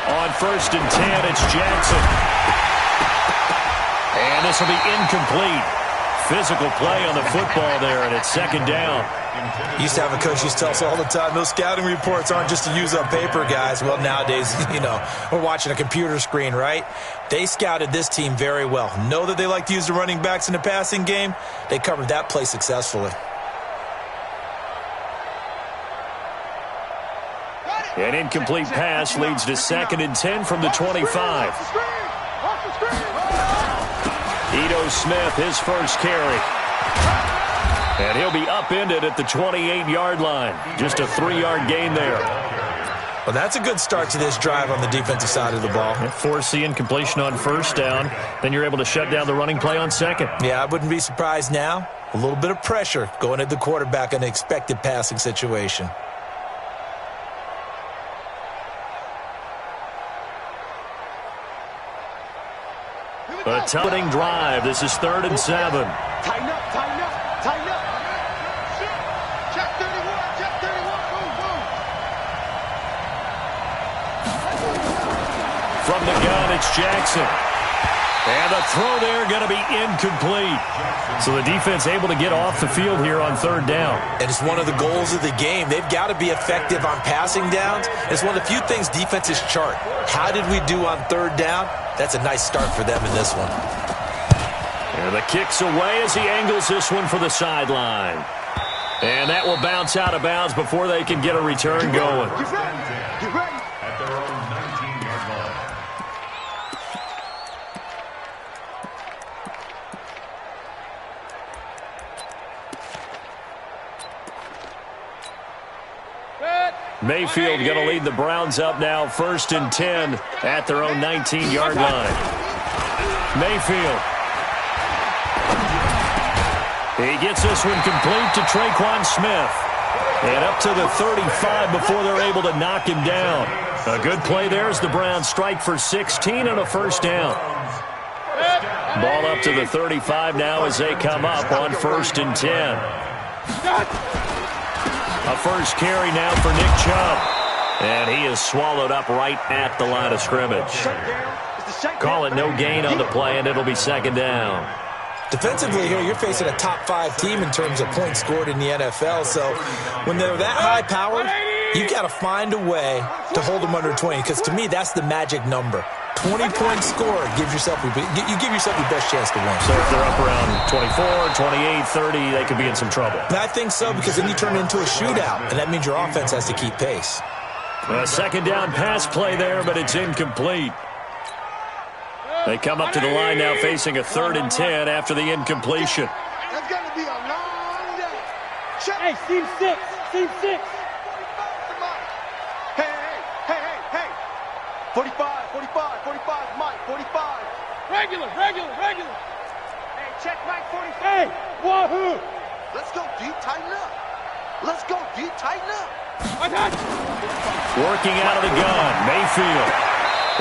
On 1st and 10, it's Jackson. And this will be incomplete. Physical play on the football there, and it's 2nd down. Used to have a coach used to tell us all the time, those scouting reports aren't just to use on paper, guys. Well, nowadays, we're watching a computer screen, right? They scouted this team very well. Know that they like to use the running backs in the passing game. They covered that play successfully. An incomplete pass leads to 2nd and 10 from the 25. Ito Smith, his first carry. And he'll be upended at the 28-yard line. Just a 3-yard gain there. Well, that's a good start to this drive on the defensive side of the ball. Force the incompletion on 1st down. Then you're able to shut down the running play on 2nd. Yeah, I wouldn't be surprised now. A little bit of pressure going at the quarterback in an expected passing situation. A toughening drive. This is 3rd and 7. Tighten up, tighten up, tighten up. Check 31, check 31. Boom, boom. From the gun, it's Jackson. And the throw there going to be incomplete. So the defense able to get off the field here on 3rd down. And it's one of the goals of the game. They've got to be effective on passing downs. It's one of the few things defenses chart. How did we do on 3rd down? That's a nice start for them in this one. And the kick's away as he angles this one for the sideline. And that will bounce out of bounds before they can get a return going. Get ready. Get ready. At their own 19-yard line. Mayfield going to lead the Browns up now, 1st and 10 at their own 19-yard line. Mayfield. He gets this one complete to Traquan Smith. And up to the 35 before they're able to knock him down. A good play there as the Browns strike for 16 and a 1st down. Ball up to the 35 now as they come up on 1st and 10. A first carry now for Nick Chubb. And he is swallowed up right at the line of scrimmage. Call it no gain on the play, and it'll be 2nd down. Defensively here, you're facing a top 5 team in terms of points scored in the NFL. So when they're that high-powered, you've got to find a way to hold them under 20. Because to me, that's the magic number. 20-point score gives yourself your best chance to win. So if they're up around 24, 28, 30, they could be in some trouble. I think so, because then you turn it into a shootout, and that means your offense has to keep pace. A 2nd down pass play there, but it's incomplete. They come up to the line now facing a 3rd and 10 after the incompletion. That's going to be a long day. Check. Hey, team 6, team 6. Hey. 45, 45, 45, Mike, 45. Regular. Hey, check Mike 45. Hey, wahoo. Let's go deep, tighten up. Let's go deep, tighten up. I got you. Working out of the gun, Mayfield.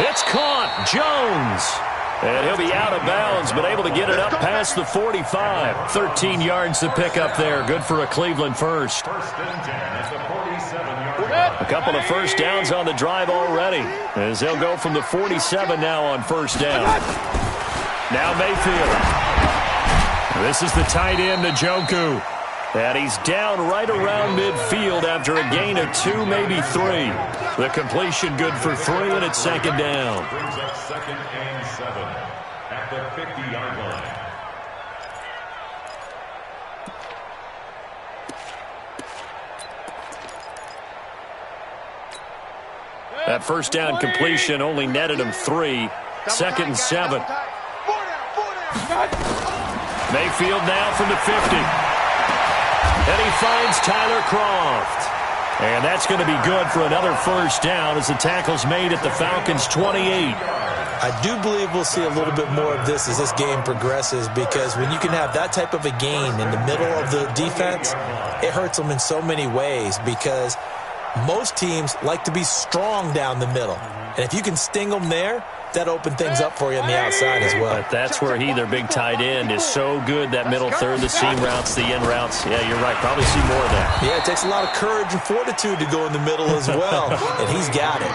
It's caught, Jones. And he'll be out of bounds, but able to get it up past the 45. 13 yards to pick up there. Good for a Cleveland first. 1st and 10 at the 47-yard line. A couple of first downs on the drive already, as they'll go from the 47 now on 1st down. Now Mayfield. This is the tight end, Njoku. And he's down right around midfield after a gain of 2, maybe 3. The completion good for 3, and it's 2nd down. Brings up 2nd and 7 at the 50-yard line. That 1st down completion only netted him 3. 2nd and 7. Mayfield now from the 50. And he finds Tyler Croft. And that's going to be good for another 1st down as the tackle's made at the Falcons' 28. I do believe we'll see a little bit more of this as this game progresses, because when you can have that type of a gain in the middle of the defense, it hurts them in so many ways, because most teams like to be strong down the middle. And if you can sting them there, that opened things up for you on the outside as well. But that's where their big tight end, is so good, that middle third, the seam routes, the end routes. Yeah, you're right. Probably see more of that. Yeah, it takes a lot of courage and fortitude to go in the middle as well, and he's got it.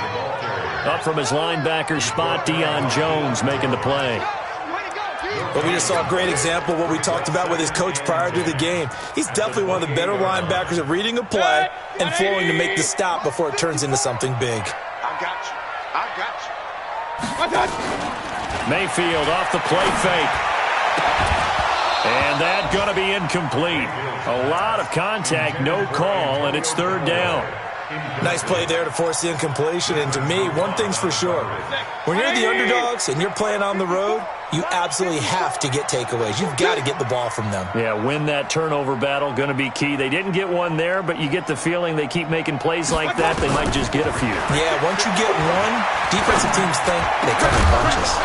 Up from his linebacker spot, Deion Jones making the play. Well, we just saw a great example of what we talked about with his coach prior to the game. He's definitely one of the better linebackers at reading a play and flowing to make the stop before it turns into something big. I got you. I got you. Mayfield off the play fake. And that's going to be incomplete. A lot of contact, no call, and it's third down. Nice play there to force the incompletion. And to me, one thing's for sure. When you're the underdogs and you're playing on the road, you absolutely have to get takeaways. You've got to get the ball from them. Yeah, win that turnover battle, going to be key. They didn't get one there, but you get the feeling they keep making plays like that, they might just get a few. Yeah, once you get one, defensive teams think they come in bunches.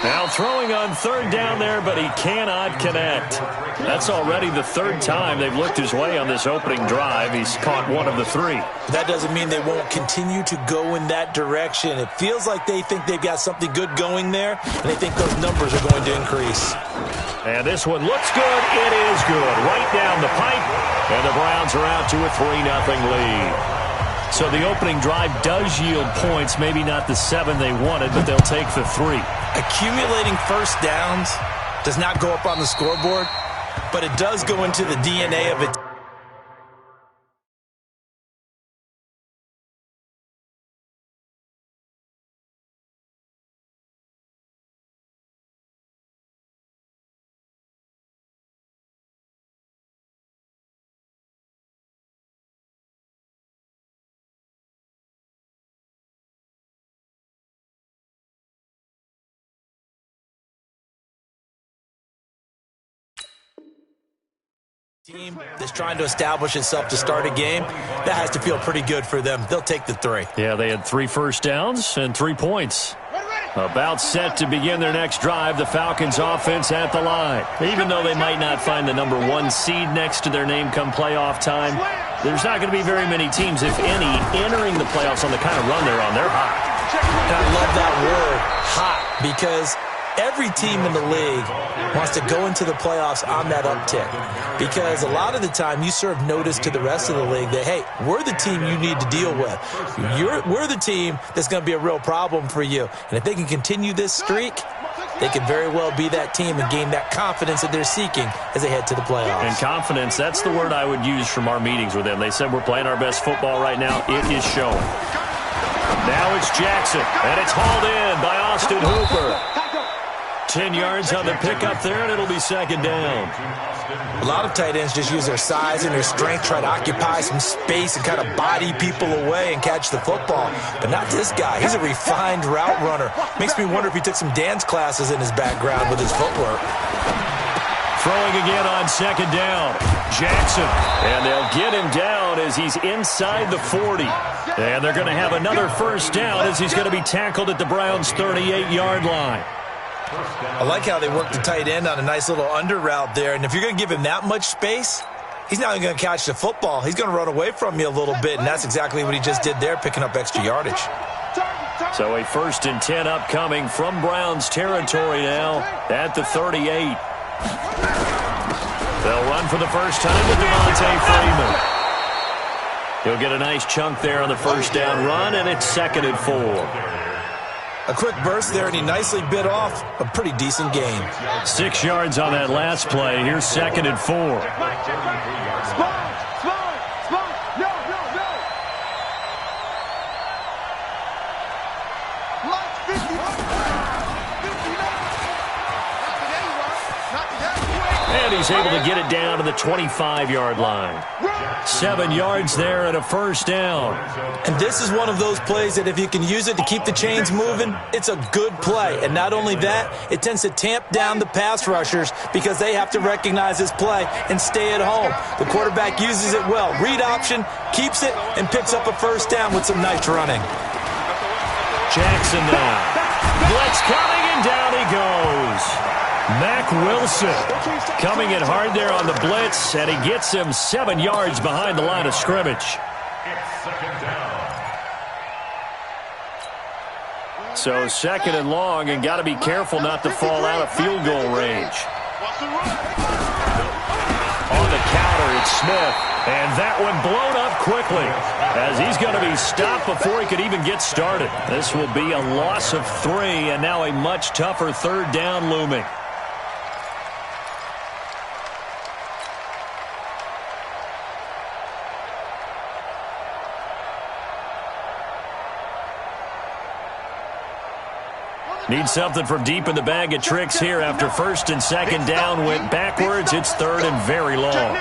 Now throwing on third down there, but he cannot connect. That's already the third time they've looked his way on this opening drive. He's caught one of the three. That doesn't mean they won't continue to go in that direction. It feels like they think they've got something good going there, and they think those numbers are going to increase. And this one looks good. It is good. Right down the pipe, and the Browns are out to a 3-0 lead. So the opening drive does yield points, maybe not the 7 they wanted, but they'll take the 3. Accumulating first downs does not go up on the scoreboard, but it does go into the DNA of it. Team that's trying to establish itself to start a game, that has to feel pretty good for them. They'll take the 3. Yeah, they had 3 first downs and 3 points. About set to begin their next drive, the Falcons offense at the line. Even though they might not find the number 1 seed next to their name come playoff time, there's not going to be very many teams, if any, entering the playoffs on the kind of run they're on. They're hot. And I love that word, hot, because every team in the league wants to go into the playoffs on that uptick, because a lot of the time you serve notice to the rest of the league that, hey, we're the team you need to deal with. We're the team that's going to be a real problem for you. And if they can continue this streak, they could very well be that team and gain that confidence that they're seeking as they head to the playoffs. And confidence, that's the word I would use from our meetings with them. They said we're playing our best football right now. It is showing. Now it's Jackson, and it's hauled in by Austin Hooper. 10 yards on the pickup there, and it'll be second down. A lot of tight ends just use their size and their strength, try to occupy some space and kind of body people away and catch the football. But not this guy. He's a refined route runner. Makes me wonder if he took some dance classes in his background with his footwork. Throwing again on second down. Jackson. And they'll get him down as he's inside the 40. And they're going to have another first down as he's going to be tackled at the Browns' 38-yard line. I like how they work the tight end on a nice little under route there. And if you're going to give him that much space, he's not even going to catch the football. He's going to run away from you a little bit, and that's exactly what he just did there, picking up extra yardage. So a 1st and 10 upcoming from Browns territory now at the 38. They'll run for the first time with Devontae Freeman. He'll get a nice chunk there on the first down run, and it's 2nd and 4. A quick burst there, and he nicely bit off a pretty decent gain. 6 yards on that last play. Here's 2nd and 4. And he's able to get it down to the 25-yard line. 7 yards there and a first down. And this is one of those plays that if you can use it to keep the chains moving, it's a good play. And not only that, it tends to tamp down the pass rushers because they have to recognize this play and stay at home. The quarterback uses it well. Read option, keeps it, and picks up a first down with some nice running. Jackson now. Blitz coming, and down he goes. Mack Wilson coming in hard there on the blitz, and he gets him 7 yards behind the line of scrimmage. So second and long, and got to be careful not to fall out of field goal range. On the counter, it's Smith. And that one blown up quickly as he's going to be stopped before he could even get started. This will be a loss of 3, and now a much tougher third down looming. Need something from deep in the bag of tricks here after first and second down went backwards. It's third and very long.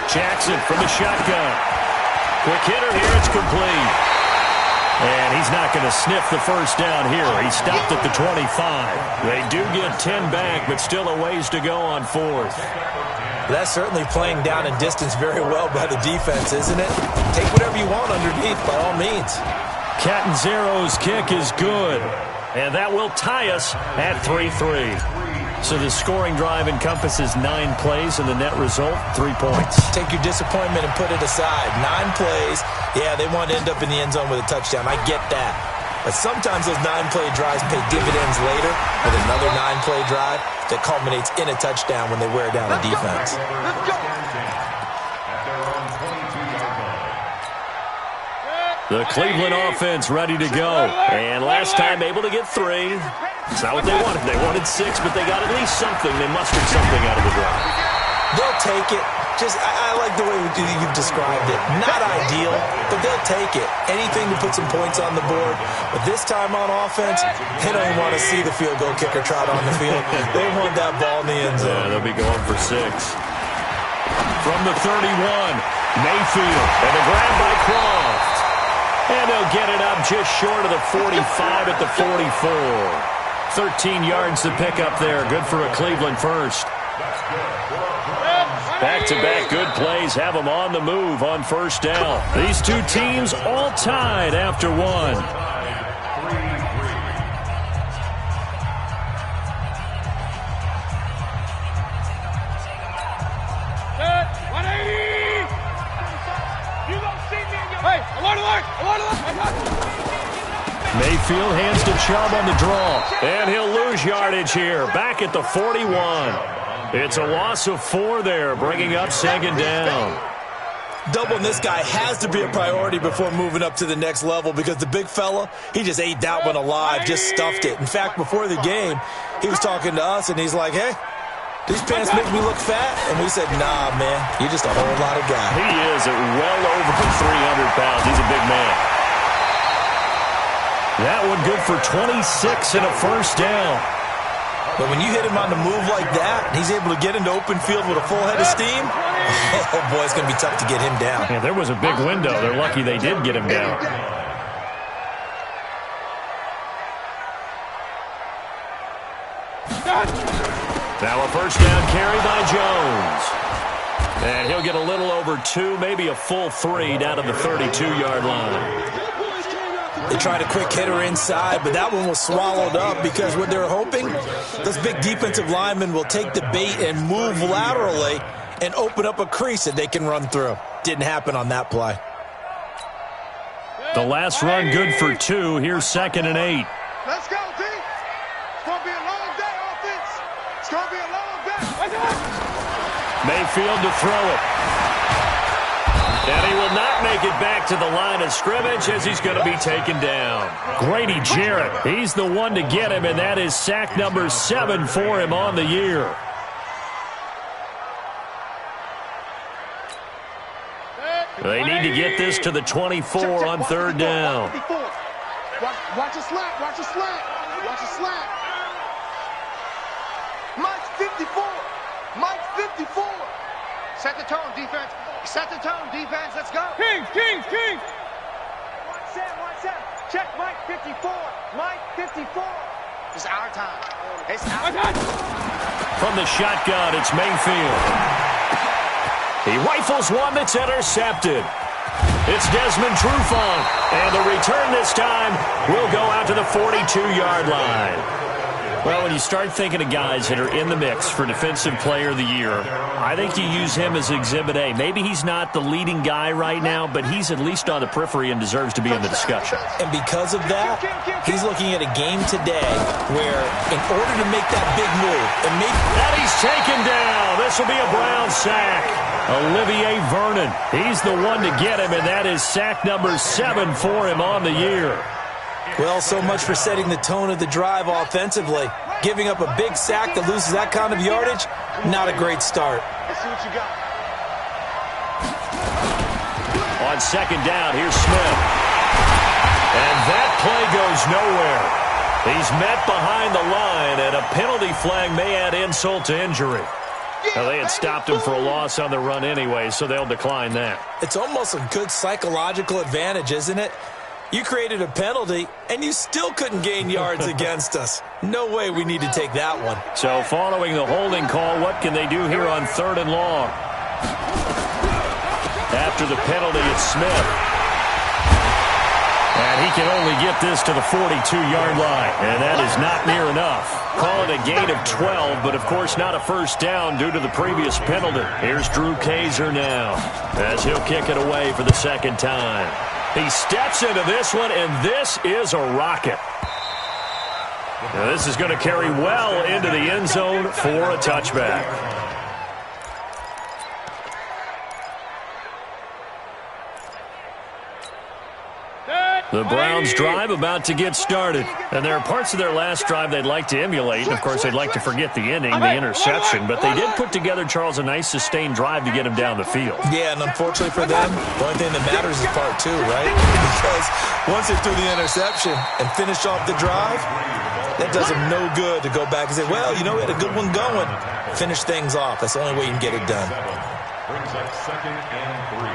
Jackson from the shotgun. Quick hitter here. It's complete. And he's not going to sniff the first down here. He stopped at the 25. They do get 10 back, but still a ways to go on fourth. That's certainly playing down in distance very well by the defense, isn't it? Take whatever you want underneath, by all means. Catanzaro's kick is good. And that will tie us at 3-3. So the scoring drive encompasses 9 plays, and the net result, 3 points. Take your disappointment and put it aside. 9 plays. Yeah, they want to end up in the end zone with a touchdown. I get that. But sometimes those 9-play drives pay dividends later with another 9-play drive that culminates in a touchdown when they wear down a defense. The Cleveland offense ready to go. And last time able to get 3. It's not what they wanted. They wanted 6, but they got at least something. They mustered something out of the drive. They'll take it. I like the way you've described it. Not ideal, but they'll take it. Anything to put some points on the board. But this time on offense, they don't even want to see the field goal kicker trot on the field. They want that ball in the end zone. Yeah, they'll be going for 6. From the 31, Mayfield, and a grab by Croft. And they'll get it up just short of the 45 at the 44. 13 yards to pick up there. Good for a Cleveland first. Back-to-back good plays have them on the move on first down. These two teams all tied after 1. Mayfield hands to Chubb on the draw. And he'll lose yardage here. Back at the 41. It's a loss of 4 there, bringing up second down. Doubling this guy has to be a priority before moving up to the next level because the big fella, he just ate that one alive, just stuffed it. In fact, before the game, he was talking to us, and he's like, hey, these pants make me look fat? And we said, nah, man, you're just a whole lot of guy. He is at well over 300 pounds. He's a big man. That one good for 26 and a first down. But when you hit him on the move like that, and he's able to get into open field with a full head of steam, oh, boy, it's going to be tough to get him down. Yeah, there was a big window. They're lucky they did get him down. Now a first down carry by Jones. And he'll get a little over 2, maybe a full 3 down to the 32-yard line. They tried a quick hitter inside, but that one was swallowed up because what they're hoping, this big defensive lineman will take the bait and move laterally and open up a crease that they can run through. Didn't happen on that play. The last run good for 2. Here's second and 8. Let's go, D. It's going to be a long day, offense. It's going to be a long day. Mayfield to throw it. And he will not make it back to the line of scrimmage as he's going to be taken down. Grady Jarrett, he's the one to get him, and that is sack number 7 for him on the year. They need to get this to the 24 on third down. Watch a slant, watch a slant, watch a slant. Mike's 54, Mike's 54. Set the tone, defense. Set the tone, defense. Let's go. Kings, Kings, Kings. 1-7. Check Mike 54. Mike 54. It's our time. It's our time. From the shotgun, it's Mayfield. He rifles one that's intercepted. It's Desmond Trufant. And the return this time will go out to the 42-yard line. Well, when you start thinking of guys that are in the mix for Defensive Player of the Year, I think you use him as Exhibit A. Maybe he's not the leading guy right now, but he's at least on the periphery and deserves to be in the discussion. And because of that, he's looking at a game today where in order to make that big move, and he's taken down. This will be a Brown sack. Olivier Vernon, he's the one to get him, and that is sack number 7 for him on the year. Well, so much for setting the tone of the drive offensively. Giving up a big sack that loses that kind of yardage, not a great start. Let's see what you got. On second down, here's Smith. And that play goes nowhere. He's met behind the line, and a penalty flag may add insult to injury. Now, they had stopped him for a loss on the run anyway, so they'll decline that. It's almost a good psychological advantage, isn't it? You created a penalty, and you still couldn't gain yards against us. No way we need to take that one. So following the holding call, what can they do here on 3rd and long? After the penalty, it's Smith. And he can only get this to the 42-yard line, and that is not near enough. Call it a gain of 12, but of course not a first down due to the previous penalty. Here's Drew Kaiser now, as he'll kick it away for the second time. He steps into this one, and this is a rocket. Now, this is going to carry well into the end zone for a touchback. The Browns' drive about to get started. And there are parts of their last drive they'd like to emulate. And, of course, they'd like to forget the ending, the interception. But they did put together, Charles, a nice sustained drive to get him down the field. Yeah, and unfortunately for them, the only thing that matters is part 2, right? Because once they threw the interception and finished off the drive, that does them no good to go back and say, well, you know, we had a good one going. Finish things off. That's the only way you can get it done. Brings up 2nd and 3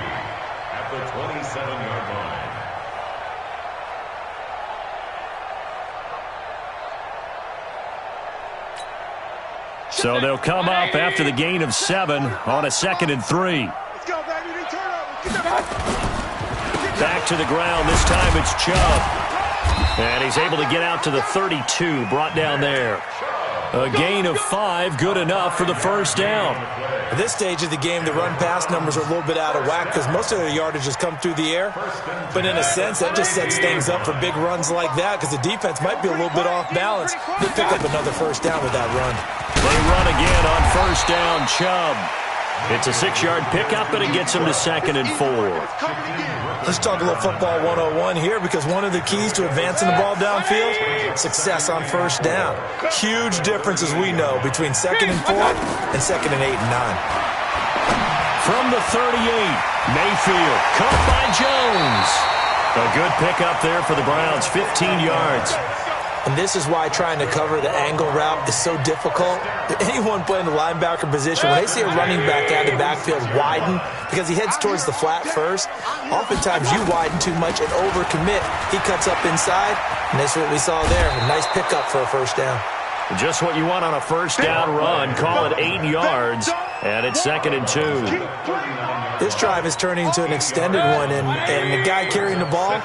at the 27-yard line. So they'll come up after the gain of 7 on a 2nd and 3. Let's go, baby. Turn over. Back to the ground. This time it's Chubb. And he's able to get out to the 32, brought down there. A gain of 5, good enough for the first down. At this stage of the game, the run-pass numbers are a little bit out of whack because most of their yardage has come through the air. But in a sense, that just sets things up for big runs like that because the defense might be a little bit off balance. They pick up another first down with that run. They run again on first down, Chubb. It's a 6-yard pickup, and it gets him to 2nd and 4. Let's talk a little football 101 here because one of the keys to advancing the ball downfield, success on first down. Huge difference, as we know, between 2nd and 4 and 2nd and 8 and 9. From the 38, Mayfield, caught by Jones. A good pickup there for the Browns, 15 yards. And this is why trying to cover the angle route is so difficult. Anyone playing the linebacker position, when they see a running back out of the backfield widen, because he heads towards the flat first, oftentimes you widen too much and overcommit. He cuts up inside, and that's what we saw there. A nice pickup for a first down. Just what you want on a first down run. Call it 8 yards, and it's 2nd and 2. This drive is turning into an extended one, and the guy carrying the ball,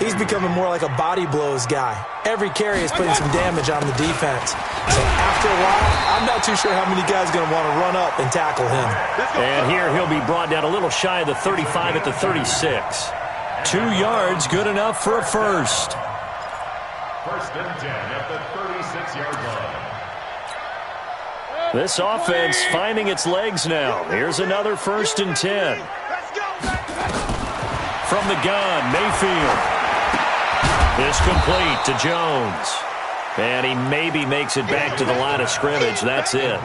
he's becoming more like a body blows guy. Every carry is putting some damage on the defense. So after a while, I'm not too sure how many guys are going to want to run up and tackle him. And here he'll be brought down a little shy of the 35 at the 36. 2 yards, good enough for a first. First and 10 at the 36-yard line. This offense finding its legs now. Here's another 1st and 10. From the gun, Mayfield. It's complete to Jones. And he maybe makes it back to the line of scrimmage. That's it.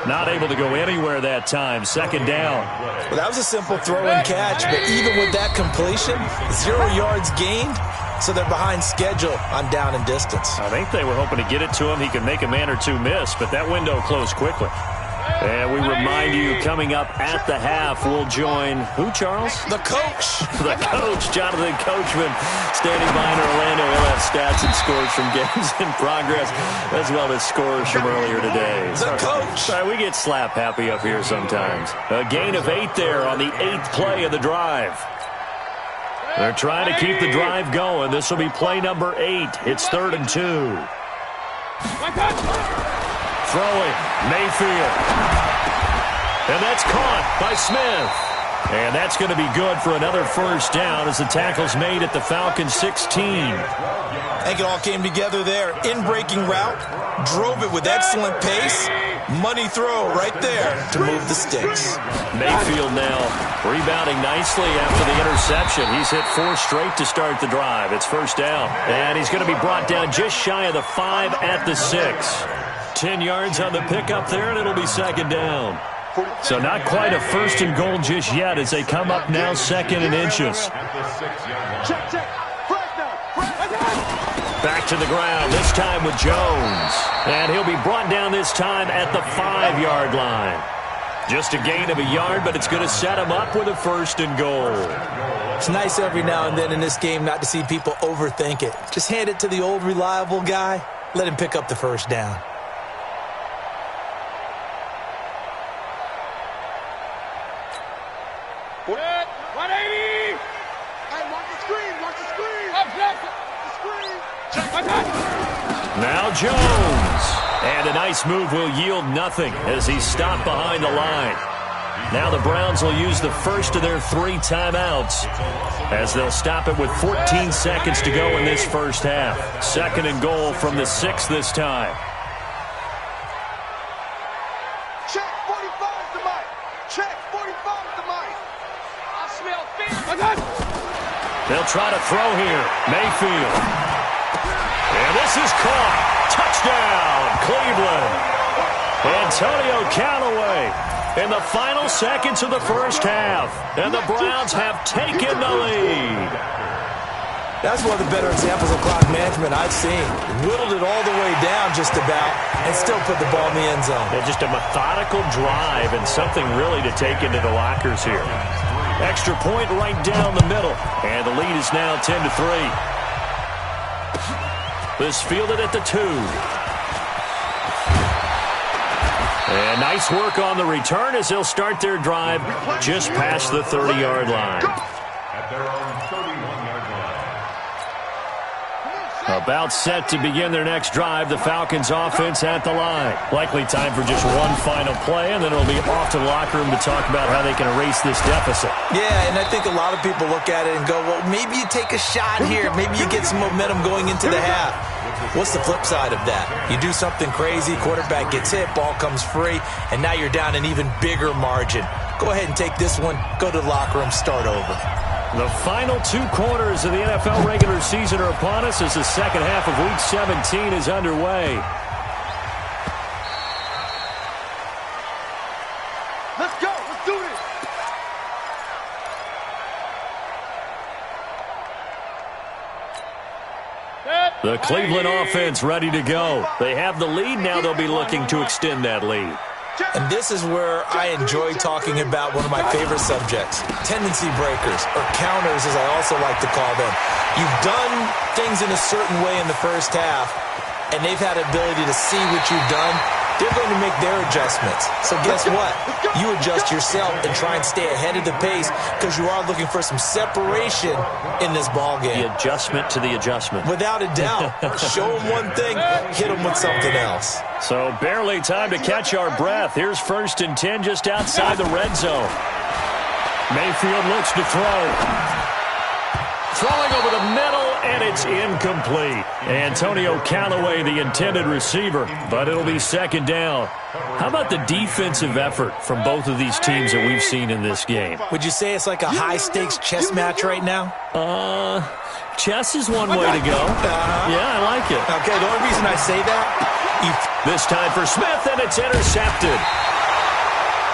Not able to go anywhere that time. 2nd down. Well, that was a simple throw and catch, but even with that completion, 0 yards gained, so they're behind schedule on down and distance. I think they were hoping to get it to him. He could make a man or two miss, but that window closed quickly. And we remind you, coming up at the half, we'll join who, Charles? The coach. The coach, Jonathan Coachman, standing by in Orlando. He'll have stats and scores from games in progress, as well as scores from earlier today. The coach. Sorry, we get slap happy up here sometimes. A gain of 8 there on the 8th play of the drive. They're trying to keep the drive going. This will be play number 8. It's 3rd and 2. Throwing, Mayfield. And that's caught by Smith. And that's going to be good for another first down as the tackle's made at the Falcons 16. I think it all came together there. In-breaking route, drove it with excellent pace. Money throw right there to move the sticks. Mayfield now rebounding nicely after the interception. He's hit 4 straight to start the drive. It's first down. And he's going to be brought down just shy of the 5 at the 6. 10 yards on the pickup there, and it'll be second down. So not quite a first and goal just yet as they come up now second and inches. Back to the ground, this time with Jones. And he'll be brought down this time at the 5-yard line. Just a gain of a yard, but it's going to set him up with a first and goal. It's nice every now and then in this game not to see people overthink it. Just hand it to the old reliable guy. Let him pick up the first down. Now Jones. And a nice move will yield nothing as he's stopped behind the line. Now the Browns will use the first of their 3 timeouts as they'll stop it with 14 seconds to go in this first half. Second and goal from the 6 this time. Check 45 to Mike. Check 45 to Mike. I smell fish. They'll try to throw here. Mayfield. And this is caught. Touchdown, Cleveland. Antonio Callaway in the final seconds of the first half. And the Browns have taken the lead. That's one of the better examples of clock management I've seen. Whittled it all the way down just about and still put the ball in the end zone. Yeah, just a methodical drive and something really to take into the lockers here. Extra point right down the middle. And the lead is now 10-3. This fielded at the 2. And nice work on the return as they'll start their drive just past the 30-yard line. At their own 31-yard line. About set to begin their next drive, the Falcons offense at the line. Likely time for just one final play, and then it'll be off to the locker room to talk about how they can erase this deficit. Yeah, and I think a lot of people look at it and go, well, maybe you take a shot here. Maybe you get some momentum going into the half. What's the flip side of that? You do something crazy, quarterback gets hit, ball comes free, and now you're down an even bigger margin. Go ahead and take this one, go to the locker room, start over. The final 2 quarters of the NFL regular season are upon us as the second half of Week 17 is underway. Let's go. Let's do this. The Cleveland offense ready to go. They have the lead. Now they'll be looking to extend that lead. And this is where I enjoy talking about one of my favorite subjects, tendency breakers, or counters as I also like to call them. You've done things in a certain way in the first half, and they've had the ability to see what you've done. They're going to make their adjustments. So guess what? You adjust yourself and try and stay ahead of the pace because you are looking for some separation in this ballgame. The adjustment to the adjustment. Without a doubt. Show them one thing, hit them with something else. So barely time to catch our breath. Here's 1st and 10 just outside the red zone. Mayfield looks to throw. Throwing over the middle, and it's incomplete. Antonio Callaway, the intended receiver, but it'll be second down. How about the defensive effort from both of these teams that we've seen in this game? Would you say it's like a high-stakes chess match right now? Chess is one way to go. Yeah, I like it. Okay, the only reason I say that, this time for Smith, and it's intercepted.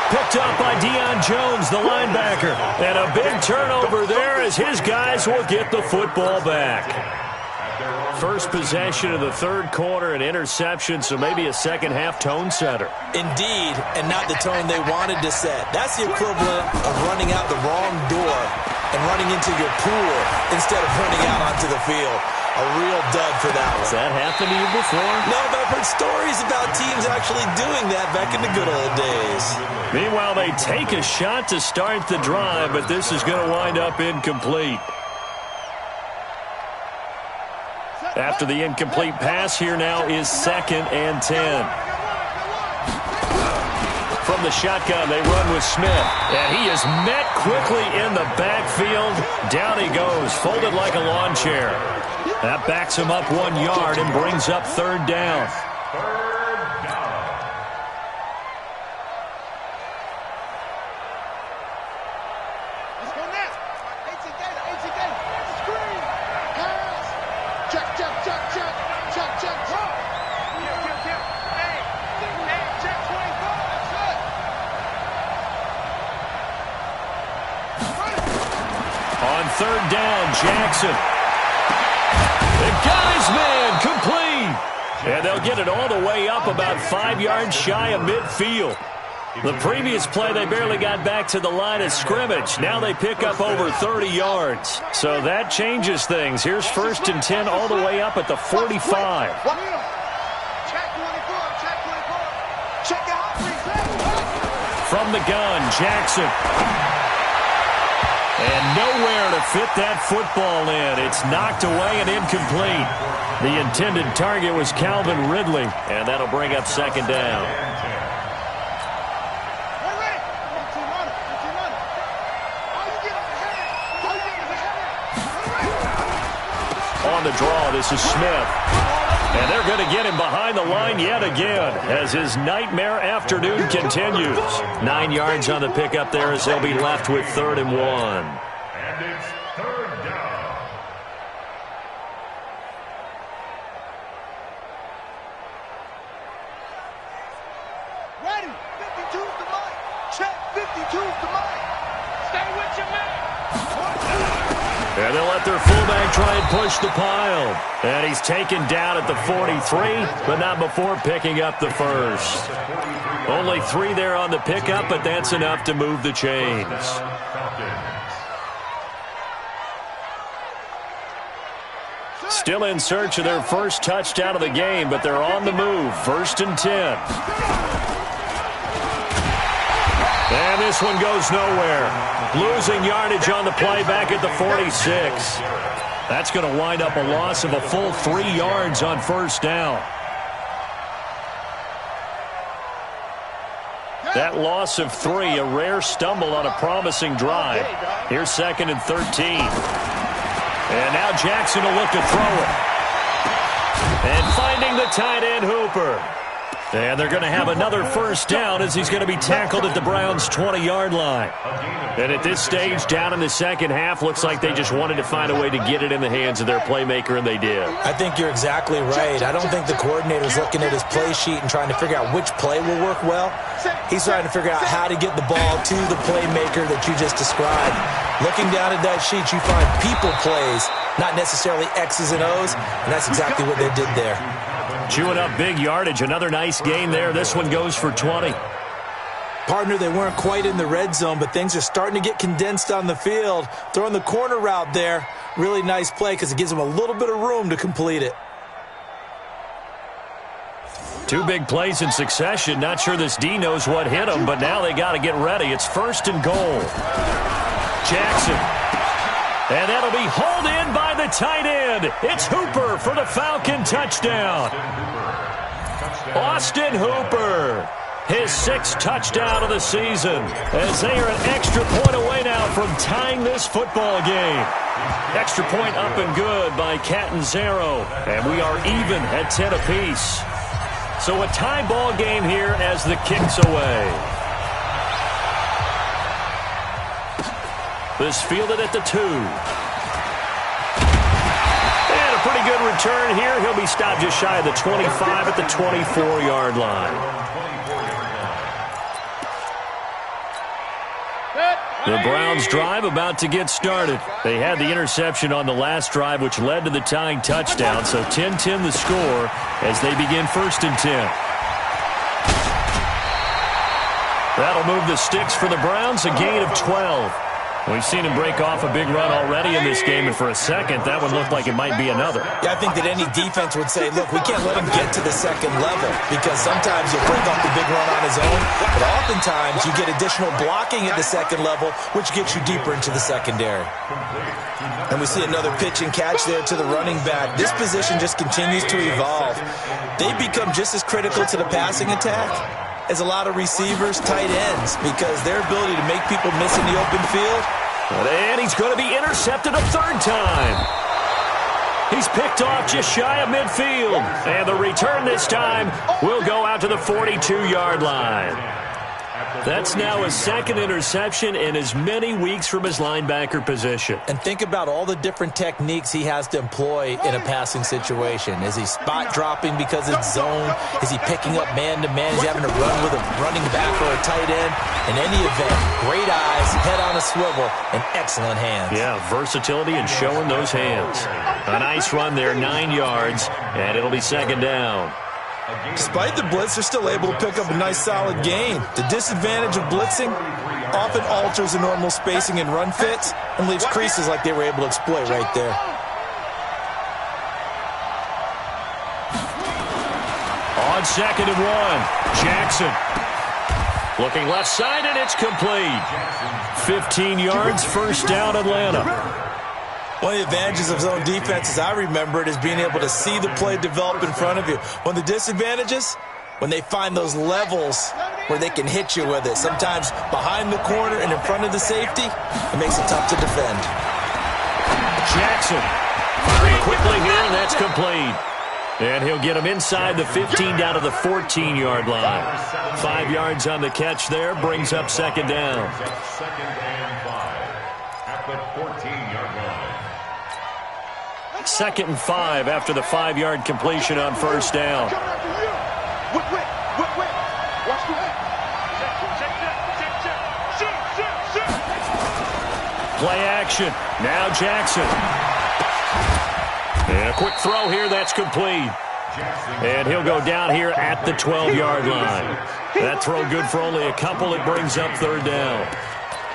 Picked up by Deion Jones, the linebacker. And a big turnover there as his guys will get the football back. First possession of the 3rd quarter, an interception, so maybe a second-half tone setter. Indeed, and not the tone they wanted to set. That's the equivalent of running out the wrong door and running into your pool instead of running out onto the field. A real dud for that one. Has that happened to you before? No, but I've heard stories about teams actually doing that back in the good old days. Meanwhile, they take a shot to start the drive, but this is going to wind up incomplete. After the incomplete pass, here now is 2nd and 10. From the shotgun, they run with Smith. And he is met quickly in the backfield. Down he goes, folded like a lawn chair. That backs him up 1 yard and brings up 3rd down. On 3rd down, Jackson. The guy's man complete. And they'll get it all the way up about 5 yards shy of midfield. The previous play, they barely got back to the line of scrimmage. Now they pick up over 30 yards. So that changes things. Here's 1st and 10 all the way up at the 45. From the gun, Jackson. And nowhere to fit that football in. It's knocked away and incomplete. The intended target was Calvin Ridley, and that'll bring up 2nd down. On the draw, this is Smith. And they're going to get him behind the line yet again as his nightmare afternoon continues. 9 yards on the pickup there as they'll be left with 3rd and 1. And it's 3rd down. Ready. 52's the mic. Check. 52's the mic. Stay with your man. And they'll let their fullback try and push the pile. And he's taken down at the 43, but not before picking up the 1st. Only 3 there on the pickup, but that's enough to move the chains. Still in search of their first touchdown of the game, but they're on the move. 1st and 10. And this one goes nowhere. Losing yardage on the play back at the 46. That's going to wind up a loss of a full 3 yards on 1st down. That loss of 3, a rare stumble on a promising drive. Here's 2nd and 13. And now Jackson will look to throw it. And finding the tight end, Hooper. And they're going to have another 1st down as he's going to be tackled at the Browns' 20-yard line. And at this stage, down in the second half, looks like they just wanted to find a way to get it in the hands of their playmaker, and they did. I think you're exactly right. I don't think the coordinator's looking at his play sheet and trying to figure out which play will work well. He's trying to figure out how to get the ball to the playmaker that you just described. Looking down at that sheet, you find people plays, not necessarily X's and O's, and that's exactly what they did there. Chewing up big yardage. Another nice gain there. This one goes for 20. Partner, they weren't quite in the red zone, but things are starting to get condensed on the field. Throwing the corner route there. Really nice play because it gives them a little bit of room to complete it. 2 big plays in succession. Not sure this D knows what hit him, but now they got to get ready. It's 1st and goal. Jackson. And that'll be hauled in by the tight end. It's Hooper for the Falcon touchdown. Austin Hooper, his 6th touchdown of the season, as they are an extra point away now from tying this football game. Extra point up and good by Catanzaro, and we are even at 10 apiece. So a tie ball game here as the kick's away. This fielded at the 2. And a pretty good return here. He'll be stopped just shy of the 25 at the 24-yard line. The Browns drive about to get started. They had the interception on the last drive, which led to the tying touchdown. So 10-10 the score as they begin 1st and 10. That'll move the sticks for the Browns, a gain of 12. We've seen him break off a big run already in this game, and for a second, that one looked like it might be another. Yeah, I think that any defense would say, look, we can't let him get to the second level because sometimes he'll break off the big run on his own, but oftentimes you get additional blocking at the second level, which gets you deeper into the secondary. And we see another pitch and catch there to the running back. This position just continues to evolve. They become just as critical to the passing attack as a lot of receivers, tight ends, because their ability to make people miss in the open field. And he's going to be intercepted a third time. He's picked off just shy of midfield. And the return this time will go out to the 42-yard line. That's now his second interception in as many weeks from his linebacker position. And think about all the different techniques he has to employ in a passing situation. Is he spot dropping because it's zone? Is he picking up man-to-man? Is he having to run with a running back or a tight end? In any event, great eyes, head on a swivel, and excellent hands. Yeah, versatility and showing those hands. A nice run there, 9 yards, and it'll be second down. Despite the blitz, they're still able to pick up a nice solid gain. The disadvantage of blitzing often alters the normal spacing and run fits and leaves creases like they were able to exploit right there. On 2nd and 1, Jackson. Looking left side, and it's complete. 15 yards, first down, Atlanta. One of the advantages of zone defense, as I remember it, is being able to see the play develop in front of you. One of the disadvantages, when they find those levels where they can hit you with it. Sometimes behind the corner and in front of the safety, it makes it tough to defend. Jackson firing quickly here, and that's complete. And he'll get him inside the 15 down to the 14-yard line. 5 yards on the catch there, brings up second down. Second and 5 at the 14-yard line. 2nd and 5 after the 5-yard completion on first down. Play action. Now Jackson. And a quick throw here, that's complete. And he'll go down here at the 12-yard line. That throw good for only a couple. It brings up third down.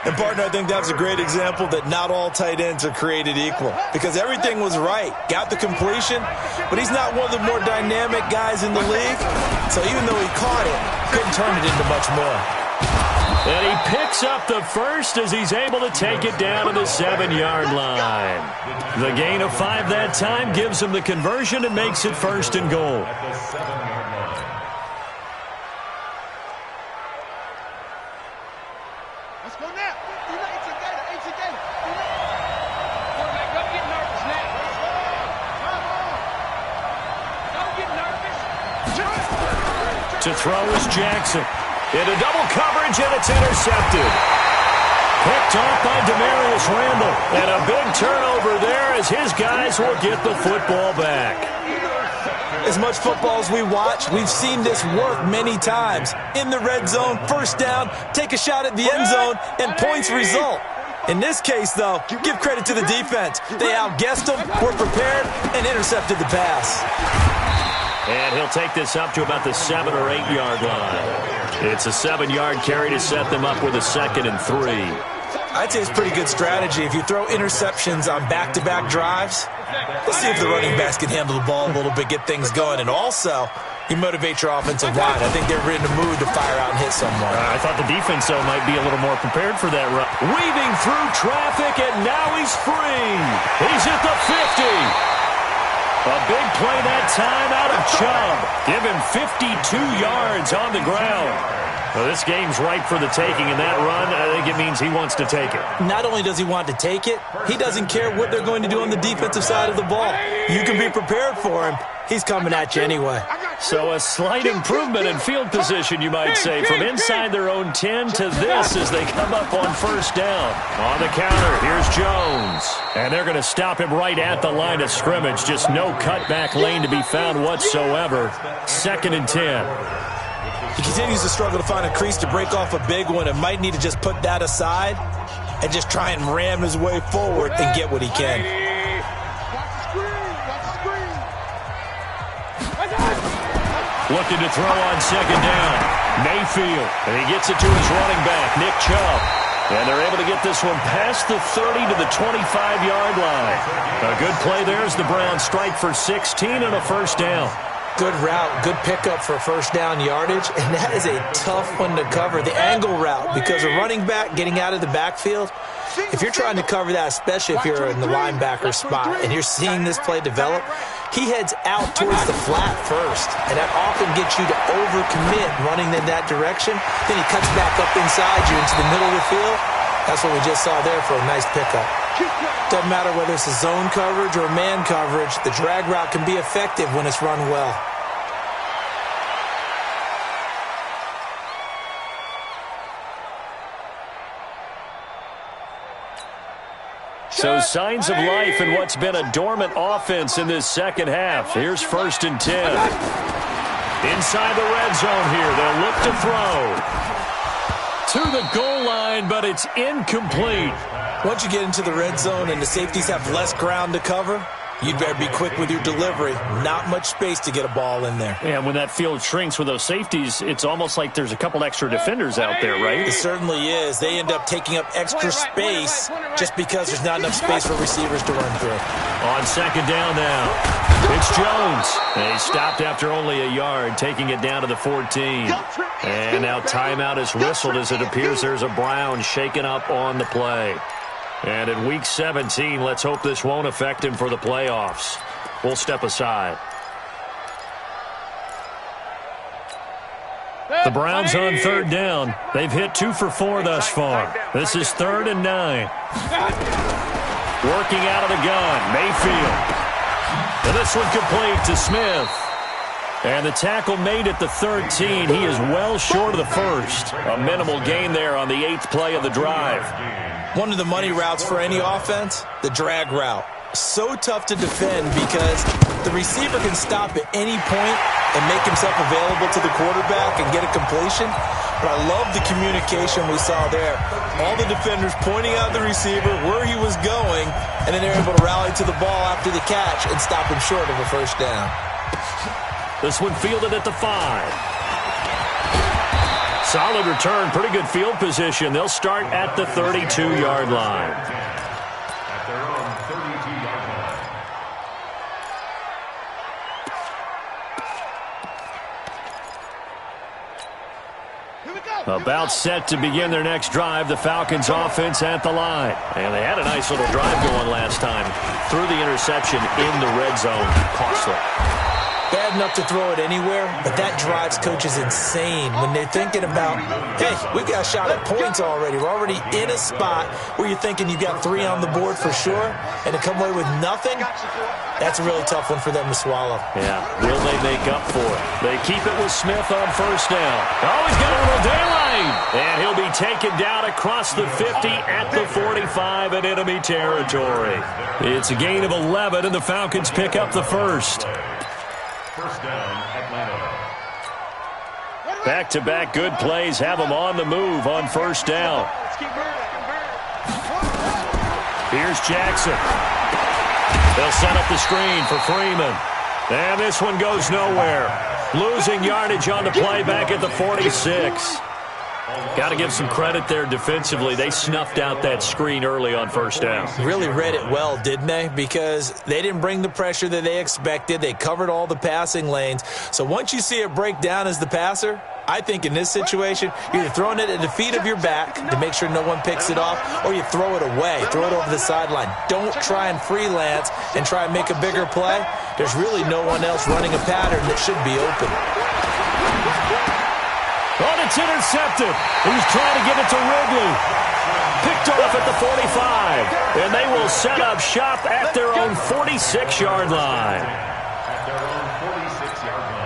And, partner, I think that's a great example that not all tight ends are created equal because everything was right. Got the completion, but he's not one of the more dynamic guys in the league. So even though he caught it, couldn't turn it into much more. And he picks up the first as he's able to take it down to the 7-yard line. The gain of 5 that time gives him the conversion and makes it first and goal. At the 7-yard line. Let's go now. Quarterback, don't get nervous now. Don't get nervous. To throw is Jackson. Into double coverage, and it's intercepted. Picked off by Demarius Randall. And a big turnover there as his guys will get the football back. As much football as we watch, we've seen this work many times. In the red zone, first down, take a shot at the end zone, and points result. In this case, though, give credit to the defense. They outguessed them, were prepared, and intercepted the pass. And he'll take this up to about the 7 or 8 yard line. It's a 7-yard carry to set them up with a 2nd and 3. I'd say it's pretty good strategy. If you throw interceptions on back-to-back drives, let's see if the running backs can handle the ball a little bit, get things going. And also, you motivate your offensive line. I think they're in the mood to fire out and hit someone. I thought the defense, though, might be a little more prepared for that run. Weaving through traffic, and now he's free. He's at the 50. A big play that time out of Chubb. Give him 52 yards on the ground. Well, this game's ripe for the taking, and that run, I think it means he wants to take it. Not only does he want to take it, he doesn't care what they're going to do on the defensive side of the ball. You can be prepared for him. He's coming at you anyway. So a slight improvement in field position, you might say, from inside their own 10 to this as they come up on first down. On the counter, here's Jones. And they're going to stop him right at the line of scrimmage. Just no cutback lane to be found whatsoever. 2nd and 10. He continues to struggle to find a crease to break off a big one and might need to just put that aside and just try and ram his way forward and get what he can. Looking to throw on 2nd down. Mayfield. And he gets it to his running back, Nick Chubb. And they're able to get this one past the 30 to the 25-yard line. A good play there as the Browns strike for 16 and a first down. Good route, good pickup for first down yardage, and that is a tough one to cover. The angle route, because a running back getting out of the backfield, if you're trying to cover that, especially if you're in the linebacker spot and you're seeing this play develop, he heads out towards the flat first, and that often gets you to overcommit running in that direction. Then he cuts back up inside you into the middle of the field. That's what we just saw there for a nice pickup. Doesn't matter whether it's a zone coverage or man coverage, the drag route can be effective when it's run well. So signs of life in what's been a dormant offense in this second half. Here's 1st and 10. Inside the red zone here. They'll look to throw. To the goal line, but it's incomplete. Once you get into the red zone and the safeties have less ground to cover, you'd better be quick with your delivery. Not much space to get a ball in there. And when that field shrinks with those safeties, it's almost like there's a couple extra defenders out there, right? It certainly is. They end up taking up extra space just because there's not enough space for receivers to run through. On 2nd down now, it's Jones. They stopped after only a yard, taking it down to the 14. And now timeout is whistled as it appears there's a Brown shaken up on the play. And in Week 17, let's hope this won't affect him for the playoffs. We'll step aside. The Browns on 3rd down. They've hit 2 for 4 thus far. This is 3rd and 9. Working out of the gun, Mayfield. And this one complete to Smith. And the tackle made at the 13. He is well short of the first. A minimal gain there on the 8th play of the drive. One of the money routes for any offense, the drag route. So tough to defend because the receiver can stop at any point and make himself available to the quarterback and get a completion. But I love the communication we saw there. All the defenders pointing out the receiver, where he was going, and then they're able to rally to the ball after the catch and stop him short of a first down. This one fielded at the 5. Solid return, pretty good field position. They'll start at the 32-yard line. At their own 32-yard line. About set to begin their next drive, the Falcons offense at the line. And they had a nice little drive going last time. Threw the interception in the red zone. Costly. Bad enough to throw it anywhere, but that drives coaches insane when they're thinking about, hey, we've got a shot at points already. We're already in a spot where you're thinking you've got 3 on the board for sure, and to come away with nothing, that's a really tough one for them to swallow. Yeah, will they make up for it? They keep it with Smith on 1st down. Oh, he's got a little daylight, and he'll be taken down across the 50 at the 45 in enemy territory. It's a gain of 11, and the Falcons pick up the first. First down, Atlanta. Back-to-back good plays have them on the move on 1st down. Here's Jackson. They'll set up the screen for Freeman. And this one goes nowhere. Losing yardage on the play back at the 46. Got to give some credit there defensively. They snuffed out that screen early on 1st down. Really read it well, didn't they? Because they didn't bring the pressure that they expected. They covered all the passing lanes. So once you see it break down as the passer, I think in this situation, you're either throwing it at the feet of your back to make sure no one picks it off, or you throw it away, throw it over the sideline. Don't try and freelance and try and make a bigger play. There's really no one else running a pattern that should be open. Oh, it's intercepted. He's trying to get it to Ridley. Picked off at the 45. And they will set up shop at their own 46-yard line. At their own 46-yard line.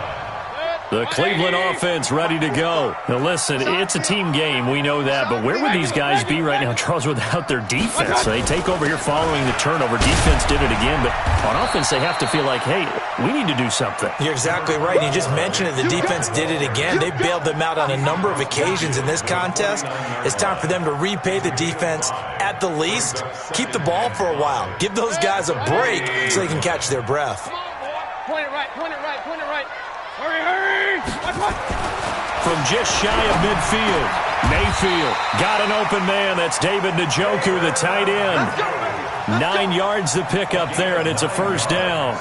The Cleveland offense ready to go. Now, listen, it's a team game. We know that. But where would these guys be right now, Charles, without their defense? They take over here following the turnover. Defense did it again. But on offense, they have to feel like, hey, we need to do something. You're exactly right. You just mentioned it. The defense did it again. They bailed them out on a number of occasions in this contest. It's time for them to repay the defense at the least. Keep the ball for a while. Give those guys a break so they can catch their breath. Point it right, point it right, point it right. Hurry, hurry! Watch. From just shy of midfield, Mayfield got an open man. That's David Njoku, the tight end. 9 yards to pick up there, and it's a first down.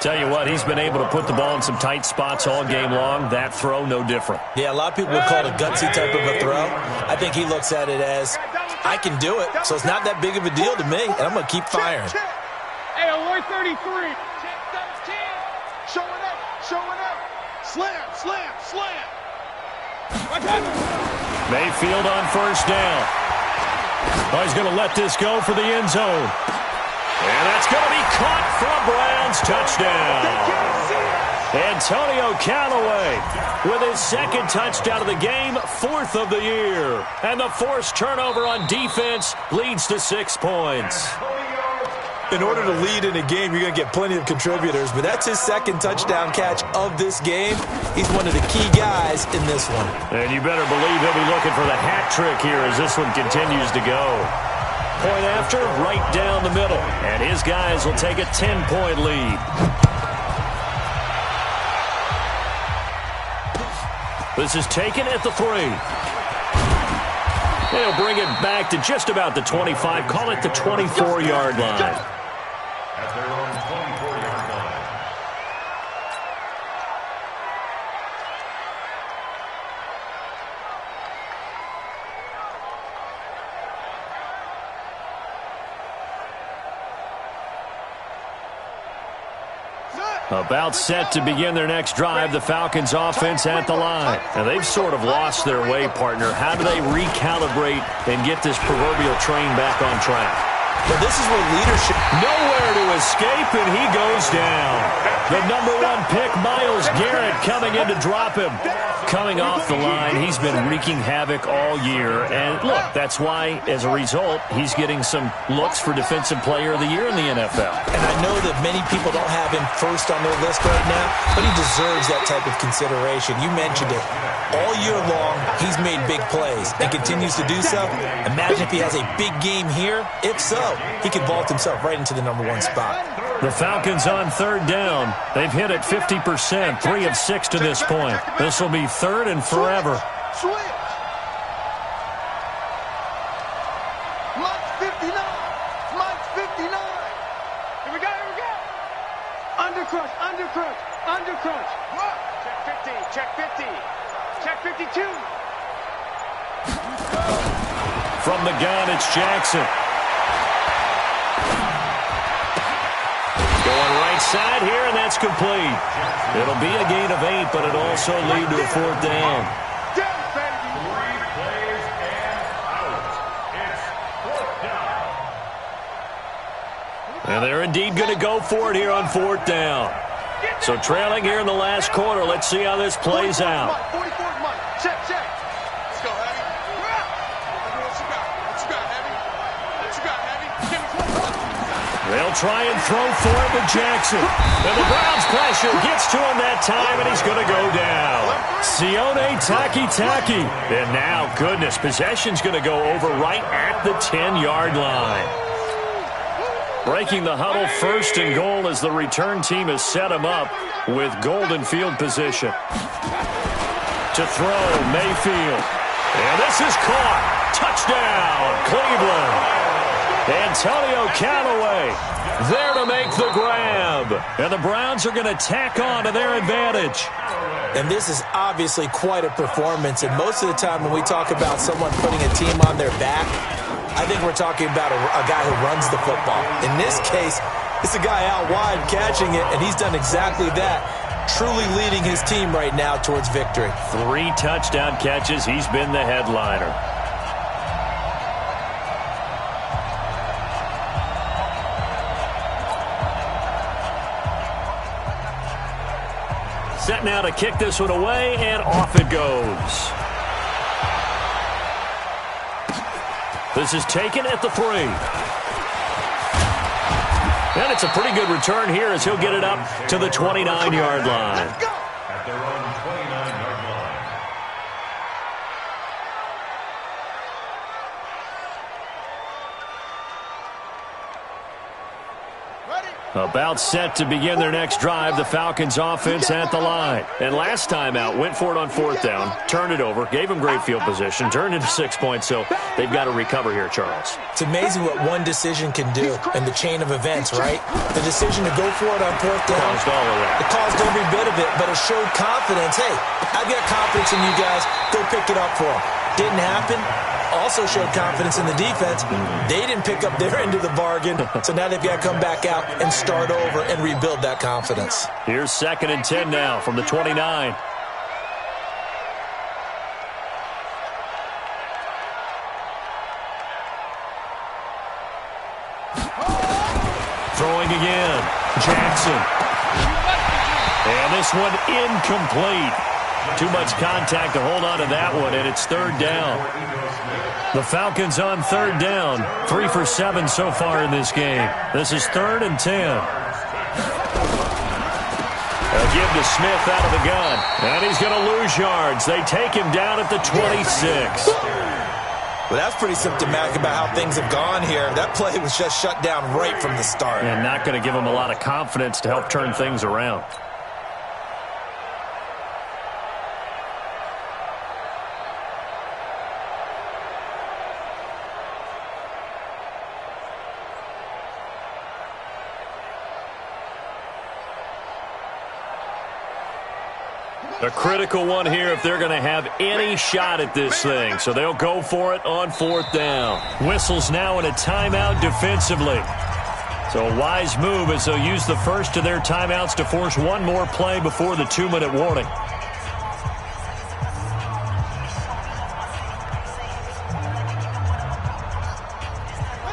Tell you what, he's been able to put the ball in some tight spots all game long. That throw, no different. Yeah, a lot of people would call it a gutsy type of a throw. I think he looks at it as, I can do it, so it's not that big of a deal to me, and I'm going to keep firing. Hey, alert 33. Check 13. Showing up, showing up. Slam, slam, slam. Mayfield on first down. Oh, he's going to let this go for the end zone. And that's going to be caught for a Browns touchdown. Antonio Callaway with his second touchdown of the game, 4th of the year. And the forced turnover on defense leads to 6 points. In order to lead in a game, you're going to get plenty of contributors, but that's his second touchdown catch of this game. He's one of the key guys in this one. And you better believe he'll be looking for the hat trick here as this one continues to go. Point after, right down the middle. And his guys will take a 10-point lead. This is taken at the 3. They'll bring it back to just about the 25. Call it the 24-yard line. At their own 24-yard line. About set to begin their next drive, the Falcons offense at the line. And they've sort of lost their way, partner. How do they recalibrate and get this proverbial train back on track? But this is where leadership... Nowhere to escape, and he goes down. The #1 pick, Myles Garrett, coming in to drop him. Coming off the line, he's been wreaking havoc all year. And look, that's why, as a result, he's getting some looks for Defensive Player of the Year in the NFL. And I know that many people don't have him first on their list right now, but he deserves that type of consideration. You mentioned it. All year long, he's made big plays and continues to do so. Imagine if he has a big game here. If so, he could vault himself right into the #1 spot. The Falcons on third down. They've hit it 50%, 3 of 6 to this point. This will be third and forever. Switch. Mike 59. Mike 59. Here we go, here we go. Undercrunch, undercrunch, undercrunch. Check 50, check 50. Check 52. From the gun, it's Jackson. Going right side here, and that's complete. It'll be a gain of 8, but it'll also lead to a 4th down. Down, baby. 3 plays and out. It's 4th down. And they're indeed going to go for it here on 4th down. So trailing here in the last quarter. Let's see how this plays out. 44th Mike. Check, check. Let's go, Heavy. What you got? What you got, Heavy? What you got, Heavy? Give me 4. They'll try and throw for it with Jackson. And the Browns pressure gets to him that time, and he's going to go down. Sione Takitaki. And now, goodness, possession's going to go over right at the 10-yard line. Breaking the huddle, 1st and goal as the return team has set him up with golden field position. To throw, Mayfield. And this is caught. Touchdown, Cleveland. Antonio Callaway there to make the grab. And the Browns are going to tack on to their advantage. And this is obviously quite a performance. And most of the time when we talk about someone putting a team on their back, I think we're talking about a guy who runs the football. In this case, it's a guy out wide catching it, and he's done exactly that, truly leading his team right now towards victory. 3 touchdown catches. He's been the headliner. Set now to kick this one away, and off it goes. This is taken at the 3. And it's a pretty good return here as he'll get it up to the 29-yard line. At their own 29-yard line. Ready? About set to begin their next drive, the Falcons offense at the line. And last time out, went for it on 4th down, turned it over, gave them great field position, turned into 6 points, so they've got to recover here, Charles. It's amazing what one decision can do in the chain of events, right? The decision to go for it on 4th down. Caused all of that. It caused every bit of it, but it showed confidence. Hey, I've got confidence in you guys. Go pick it up for them. Didn't happen. Also showed confidence in the defense. They didn't pick up their end of the bargain, so now they've got to come back out and start over and rebuild that confidence. Here's 2nd and 10 now from the 29. Throwing again. Jackson. And this one incomplete. Too much contact to hold on to that one, and it's 3rd down. The Falcons on 3rd down. 3 for 7 so far in this game. This is 3rd and 10. They'll give to Smith out of the gun. And he's going to lose yards. They take him down at the 26. Well, that's pretty symptomatic about how things have gone here. That play was just shut down right from the start. And not going to give him a lot of confidence to help turn things around. A critical one here if they're going to have any shot at this thing. So they'll go for it on 4th down. Whistles now in a timeout defensively. So a wise move as they'll use the first of their timeouts to force one more play before the 2-minute warning.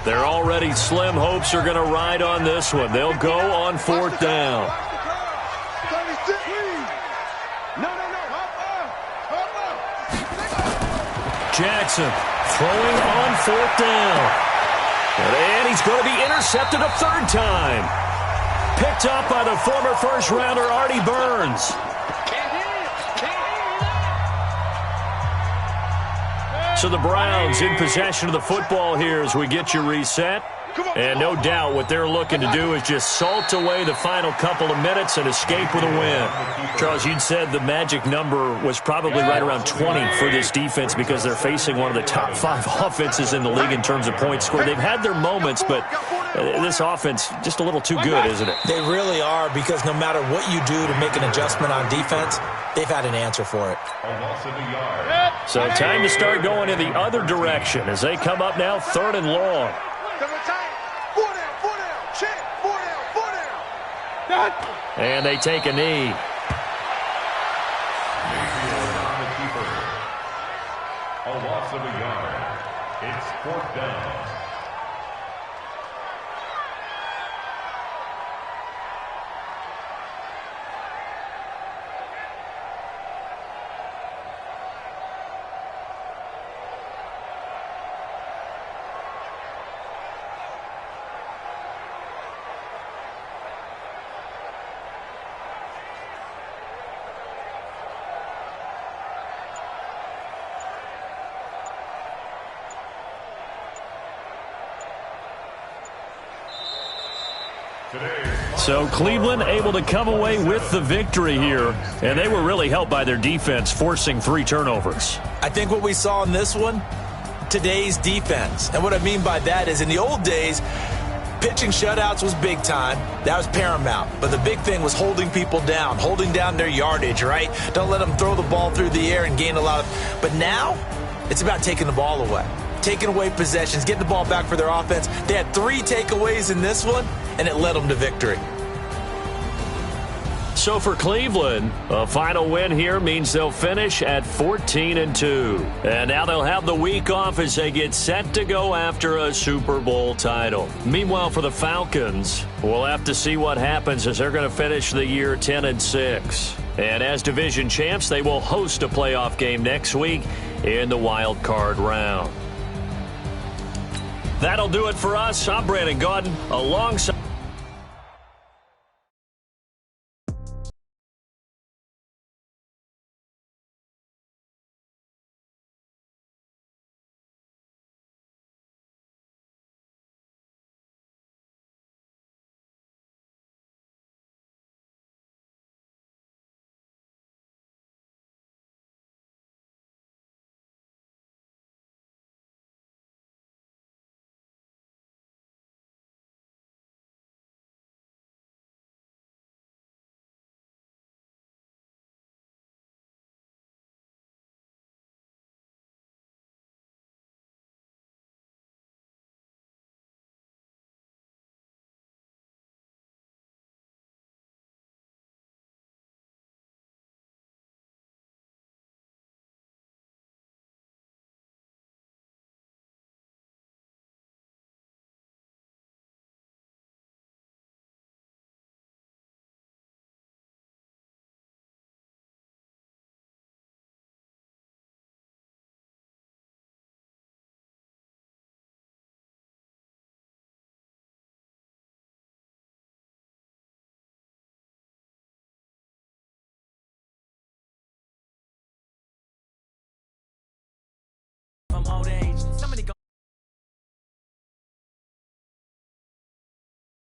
Their already slim hopes are going to ride on this one. They'll go on 4th down. Jackson throwing on 4th down. And he's going to be intercepted a 3rd time. Picked up by the former first-rounder Artie Burns. So the Browns in possession of the football here as we get you reset. And no doubt what they're looking to do is just salt away the final couple of minutes and escape with a win. Charles, you'd said the magic number was probably right around 20 for this defense because they're facing one of the top 5 offenses in the league in terms of points scored. They've had their moments, but this offense just a little too good, isn't it? They really are, because no matter what you do to make an adjustment on defense, they've had an answer for it. So time to start going in the other direction as they come up now 3rd and long. And they take a knee. A loss of a yard. It's 4th down. So Cleveland able to come away with the victory here, and they were really helped by their defense forcing 3 turnovers. I think what we saw in this one, today's defense. And what I mean by that is in the old days, pitching shutouts was big time. That was paramount. But the big thing was holding people down, holding down their yardage, right? Don't let them throw the ball through the air and gain a lot of... But now, it's about taking the ball away. Taking away possessions, getting the ball back for their offense. They had 3 takeaways in this one, and it led them to victory. So for Cleveland, a final win here means they'll finish at 14-2. And now they'll have the week off as they get set to go after a Super Bowl title. Meanwhile, for the Falcons, we'll have to see what happens as they're going to finish the year 10-6. And as division champs, they will host a playoff game next week in the wild card round. That'll do it for us. I'm Brandon Gaudin alongside